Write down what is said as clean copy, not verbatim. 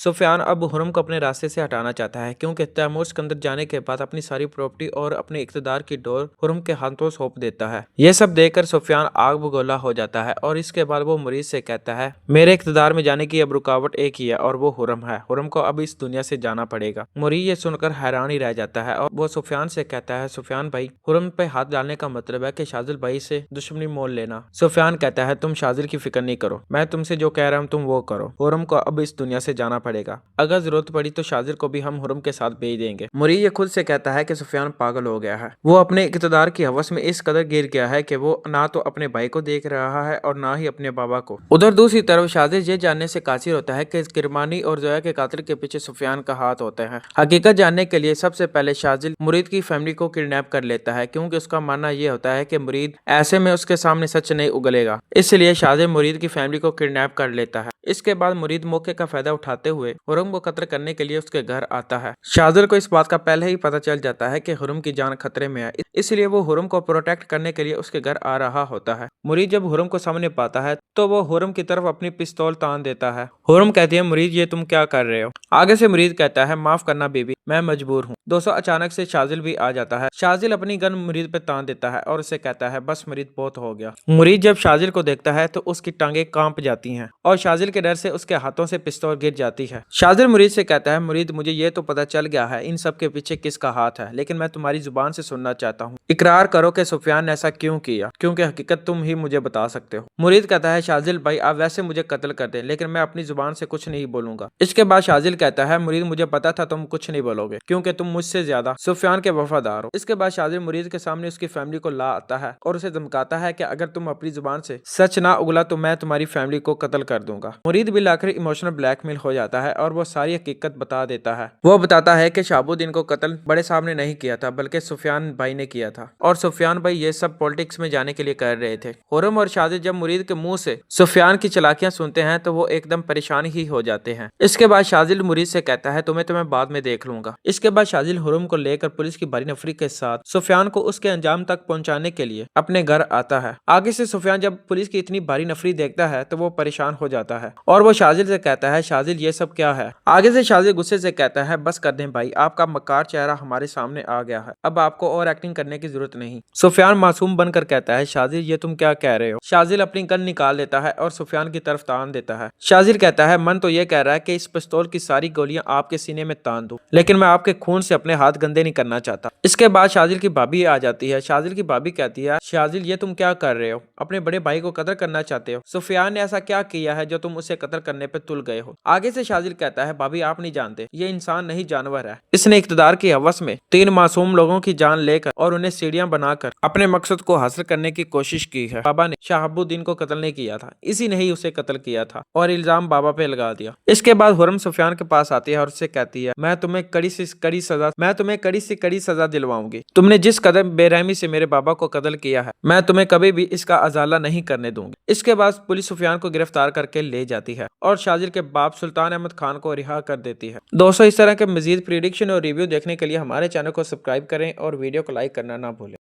سفیان اب حرم کو اپنے راستے سے ہٹانا چاہتا ہے کیونکہ تیمور سکندر جانے کے بعد اپنی ساری پراپرٹی اور اپنے اقتدار کی ڈور حرم کے ہاتھوں سونپ دیتا ہے۔ یہ سب دیکھ کر سفیان آگ بگولا ہو جاتا ہے اور اس کے بعد وہ مرید سے کہتا ہے میرے اقتدار میں جانے کی اب رکاوٹ ایک ہی ہے اور وہ حرم ہے۔ حرم کو اب اس دنیا سے جانا پڑے گا۔ مرید یہ سن کر حیران ہی رہ جاتا ہے اور وہ سفیان سے کہتا ہے سفیان بھائی حرم پہ ہاتھ ڈالنے کا مطلب ہے کہ شاذل بھائی سے دشمنی مول لینا۔ سفیان کہتا ہے تم شاذل کی فکر نہیں کرو، میں تم سے جو کہہ رہا ہوں تم وہ کرو۔ حرم کو اب اس دنیا سے جانا پڑے گا، اگر ضرورت پڑی تو شاذل کو بھی ہم حرم کے ساتھ بھیج دیں گے۔ مرید یہ خود سے کہتا ہے کہ سفیان پاگل ہو گیا ہے، وہ اپنے اقتدار کی ہوس میں اس قدر گر گیا ہے کہ وہ نہ تو اپنے بھائی کو دیکھ رہا ہے اور نہ ہی اپنے بابا کو۔ ادھر دوسری طرف شاذل یہ جاننے سے قاصر ہوتا ہے کہ کرمانی اور زویا کے قاتل کے پیچھے سفیان کا ہاتھ ہوتا ہے۔ حقیقت جاننے کے لیے سب سے پہلے شاذل مرید کی فیملی کو کڈنیپ کر لیتا ہے کیونکہ اس کا ماننا یہ ہوتا ہے کہ مرید ایسے میں اس کے سامنے سچ نہیں اگلے گا، اس لیے شاذل مرید کی فیملی کو کڈنیپ کر لیتا ہے۔ اس کے بعد مرید موقع کا فائدہ اٹھاتے ہوئے حرم کو قتل کرنے کے لیے اس کے گھر آتا ہے۔ شاذل کو اس بات کا پہلے ہی پتہ چل جاتا ہے کہ حرم کی جان خطرے میں ہے، اس لیے وہ حرم کو پروٹیکٹ کرنے کے لیے اس کے گھر آ رہا ہوتا ہے۔ مرید جب حرم کو سامنے پاتا ہے تو وہ حرم کی طرف اپنی پستول تان دیتا ہے۔ حرم کہتی ہے مرید یہ تم کیا کر رہے ہو؟ آگے سے مرید کہتا ہے معاف کرنا بی بی، میں مجبور ہوں۔ دوستو اچانک سے شاذل بھی آ جاتا ہے۔ شاذل اپنی گن مرید پہ تان دیتا ہے اور اسے کہتا ہے بس مرید بہت ہو گیا۔ مرید جب شاذل کو دیکھتا ہے تو اس کی ٹانگیں کانپ جاتی ہیں اور شاذل کے ڈر سے اس کے ہاتھوں سے پستول گر جاتی ہے۔ شاذل مرید سے کہتا ہے مرید مجھے یہ تو پتہ چل گیا ہے ان سب کے پیچھے کس کا ہاتھ ہے، لیکن میں تمہاری زبان سے سننا چاہتا ہوں، اقرار کرو کہ سفیان نے ایسا کیوں کیا، کیونکہ حقیقت تم ہی مجھے بتا سکتے ہو۔ مرید کہتا ہے شاذل بھائی آپ ویسے مجھے قتل کر دیں لیکن میں اپنی زبان سے کچھ نہیں بولوں گا۔ اس کے بعد شاذل کہتا ہے مرید مجھے پتا تھا تم کچھ نہیں بولو گے کیونکہ تم مجھ سے زیادہ سفیان کے وفادار ہو۔ اس کے بعد شاذل مرید کے سامنے اس کی فیملی کو لا آتا ہے اور اسے دھمکاتا ہے کہ اگر تم اپنی زبان سے سچ نہ اگلا تو میں تمہاری فیملی کو قتل کر دوں گا۔ مرید بالآخر ایموشنل بلیک میل ہو جاتا ہے اور وہ ساری حقیقت بتا دیتا ہے۔ وہ بتاتا ہے کہ شہاب الدین کو قتل بڑے صاحب نے نہیں کیا تھا بلکہ سفیان بھائی نے کیا تھا اور سفیان بھائی یہ سب پالیٹکس میں جانے کے لیے کر رہے تھے۔ حرم اور شاذل جب مرید کے منہ سے سفیان کی چالاکیاں سنتے ہیں تو وہ ایک دم پریشان ہی ہو جاتے ہیں۔ اس کے بعد شاذل مرید سے کہتا ہے تمہیں بعد میں دیکھ لوں گا۔ اس کے بعد شاذل حرم کو لے کر پولیس کی بھاری نفری کے ساتھ سفیان کو اس کے انجام تک پہنچانے کے لیے اپنے گھر آتا ہے۔ آگے سے سفیان جب پولیس کی اتنی بھاری نفری دیکھتا ہے تو وہ پریشان ہو جاتا ہے اور وہ شاذل سے کہتا ہے شاذل یہ سب کیا ہے؟ آگے سے شاذل غصے سے کہتا ہے بس کر دیں بھائی، آپ کا مکار چہرہ ہمارے سامنے آ گیا ہے، اب آپ کو اور ایکٹنگ کرنے کی ضرورت نہیں۔ سفیان معصوم بن کر کہتا ہے شاذل یہ تم کیا کہہ رہے ہو؟ شاذل اپنی گن نکال لیتا ہے اور سفیان کی طرف تان دیتا ہے۔ شاذل کہتا ہے من تو یہ کہہ رہا ہے کہ اس پستول کی ساری گولیاں آپ کے سینے میں تان دوں، لیکن میں آپ کے خون سے اپنے ہاتھ گندے نہیں کرنا چاہتا۔ اس کے بعد شاذل کی بھابھی آ جاتی ہے۔ شاذل کی بھابھی کہتی ہے شاذل یہ تم کیا کر رہے ہو؟ اپنے بڑے بھائی کو قتل کرنا چاہتے ہو؟ سفیان نے ایسا کیا کیا ہے جو تم اسے قتل کرنے پہ تل گئے ہو؟ آگے سے شاذل کہتا ہے بھابھی آپ نہیں جانتے، یہ انسان نہیں جانور ہے، اس نے اقتدار کی ہوس میں 3 معصوم لوگوں کی جان لے کر اور انہیں سیڑیاں بنا کر اپنے مقصد کو حاصل کرنے کی کوشش کی ہے۔ بابا نے شہاب الدین کو قتل نہیں کیا تھا، اسی نے ہی اسے قتل کیا تھا اور الزام بابا پہ لگا دیا۔ اس کے بعد حرم سفیان کے پاس آتی ہے اور اسے کہتی ہے میں تمہیں کڑی سے کڑی سزا دلواؤں گی، تم نے جس قدر بے رحمی سے میرے بابا کو قتل کیا ہے میں تمہیں کبھی بھی اس کا ازالہ نہیں کرنے دوں گی۔ اس کے بعد پولیس سفیان کو گرفتار کر کے لے جاتی ہے اور شاذل کے باپ سلطان احمد خان کو رہا کر دیتی ہے۔ دوستو اس طرح کے مزید پریڈکشن اور ریویو دیکھنے کے لیے ہمارے چینل کو سبسکرائب کریں اور ویڈیو کو لائک کرنا نہ بھولیں۔